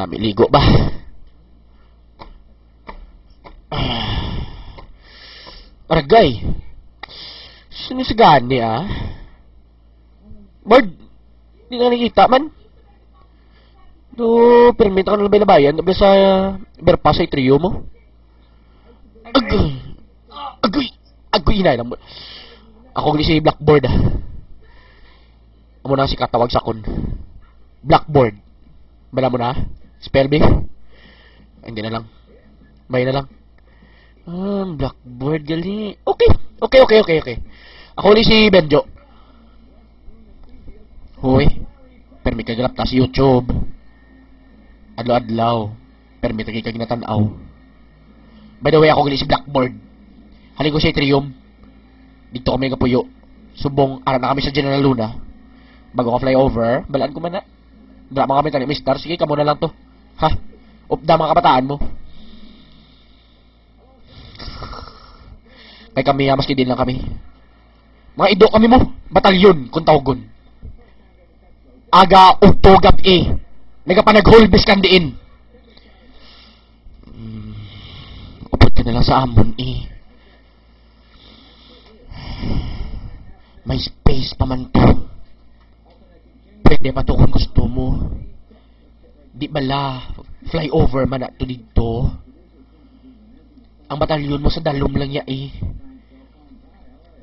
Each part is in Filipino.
Ligo ba? Aragay. Sino si Gani, ah? Bird, hindi na nakikita man. Do, permit ka na labayan. Nabi sa berpa sa trio mo. Agoy, inay lang mo. Ako si Blackboard, ah. Amo na si katawag sa kun. Blackboard. Bala mo na, spell bee? Hindi na lang. May na lang. Blackboard gali. Okay. Ako ulit si Benjo. Hoy. Permit ka galap ta si YouTube. Adlaw-adlaw. Permit ka ginatanaw. By the way, ako ulit si Blackboard. Halin ko si Trium. Dito kami kapuyo. Subong, aral na kami sa General Luna. Bago ka flyover, balaan ko man na. Drama kami tani, Mister. Sige, kamo na lang to. Ha? Upda mga kabataan mo. Kay kami, maski din lang kami. Mga ido kami mo. Batalyon, kung tawgon. Aga, ugto, gabi. Nagapanag-holbis kan diin. Upot ka na lang sa amon, eh. May space pa man to. Pwede pa to kung gusto mo. Di bala, flyover man na to dito. Ang batalyon mo sa dalom lang ya, eh.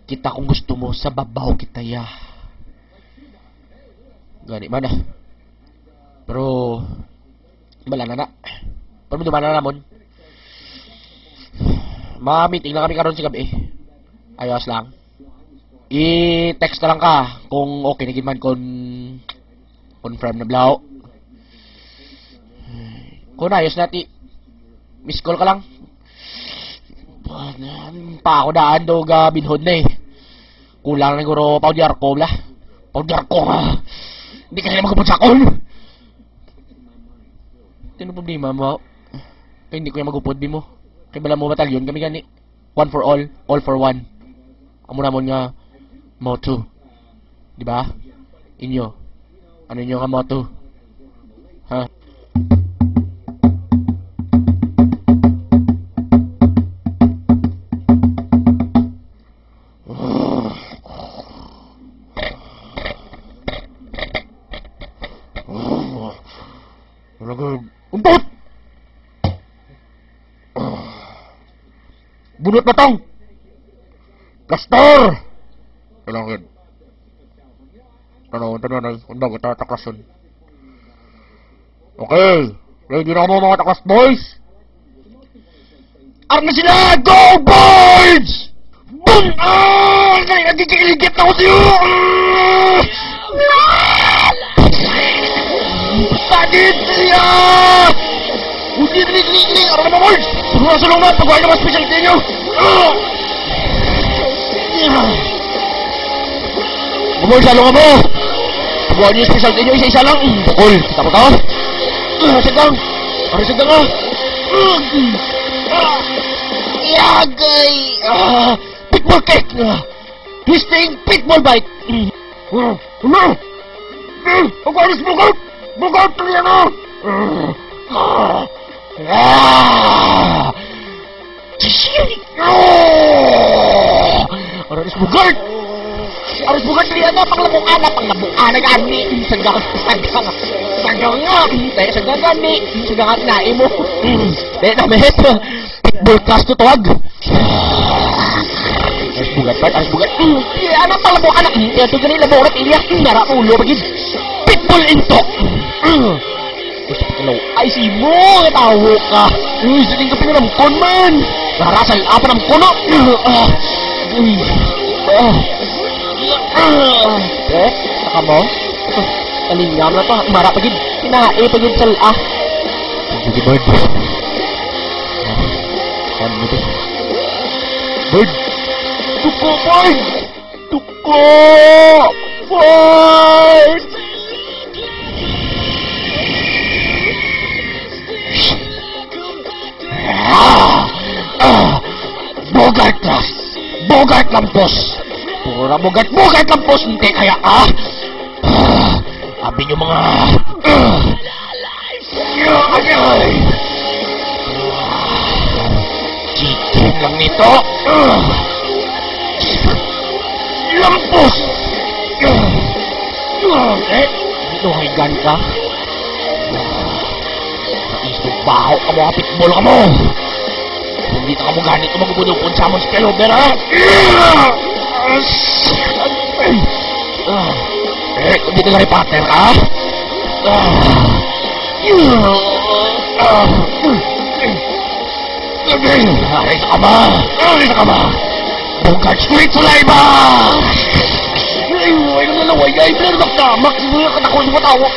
Kita kung gusto mo, sa babaw kita ya. Gani man, ah. Pero, bala na na. Pero dumana na namon. Ma-meeting na kami karon si gabi, eh. Ayos lang. I-text na lang ka kung okay na man kung confirm na blaw. Kung ayos nati, miss call ka lang. Pa ako daan do ga binhod na, eh. Kulang na guro powder ko la. Powder ko ha. Hindi ka nila magupod sa akon. Ano problema mo? Kaya hindi ko yung magupod di mo. Kaya bala mo batalyon kami gani. One for all for one. Amo namon nga motto. Di ba? Inyo. Ano inyo nga motto? Ha? Umpot! Bunot na tong! Pastor! Kailangan. Tanong, undag kita takasun. Okay. Ready na mo mga takas boys? Arna sila! Go boys! Boom! Nagkikiligit na ko sa'yo! Sakit siya! Hindi nilig-nilig! Arna mo boys! Sulong na! Pagwain naman specialty nyo! Bumol, salong mo! Pagwain nyo yung specialty nyo, isa-isa lang! Bukol! Kita mo tao? Sagang! Sagang nga! Yagay! Pitbull kick! Twisting pitbull bite! Pagwain nyo bugot! Bugot! Tuloy ano! Aras bugat! Aras bugat tuloy ano! Panglabukan nag-ani! Sagang gani! Sagang na imo! Dahil na mehet! Pitbull cast to tuwag! Aras bugat! Ano panglabukan na? Ito ganun laborat iliyak! Nara ulo bagid! Pitbull into! Ay, si mo! Natawo ka! Sining ka pinanamkon man! Narasal apa ng kono! Saka mo? Kalingam na to. Mara pagid. Kinae pagid sa ah. Sige, Bird. Ano mo to? Bird! Tuko, Bird! Tuko! Bird! Bogart Lampos! Pura Bogart Lampos! Hindi kaya abi nyo mga Ay! Chicken lang nito! Lampos! Luhigan ka? Sa isong baho ka mo, pitbull ka mo! Hindi ka mo ganit kung magubunupon sa amon spillover, ha? Kung dito na repater ka? Risa ka ba? Risa ka ba? Bugad sweet sulay ba? Ay, nang nalaway ay pinarabak na. Maksimuya ka na ko yung matawa.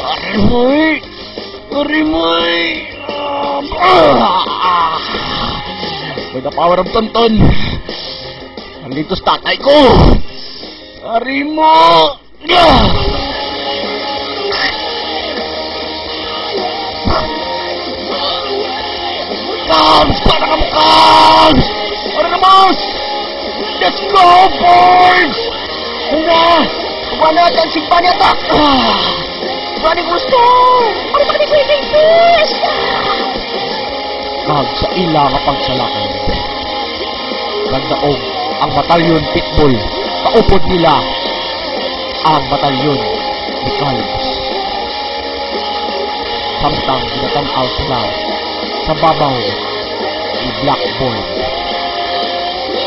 Arimoy! Arimoy! By the power of Tonton, nandito sa tatay ko. Arimo! Cubs! Para ka mo, Cubs! Para na, boss! Let's go, boys! Una! Kumana natin, sigpa niya attack! Kumana gusto! Para sa kanigwiging fish! Cubs, sa ila kapag salakay. Nagdaog ang batalyon pitbull. Paupod nila ang batalyon ni Cubs. Samtang ginatanaw sila sa babaw ni Blackboard.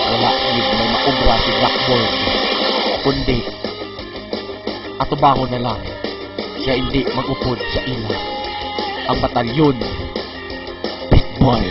Wala yun may maubra si Blackboard, kundi atubango na lang siya hindi mag-upod sa ila ang batalyon pitbull.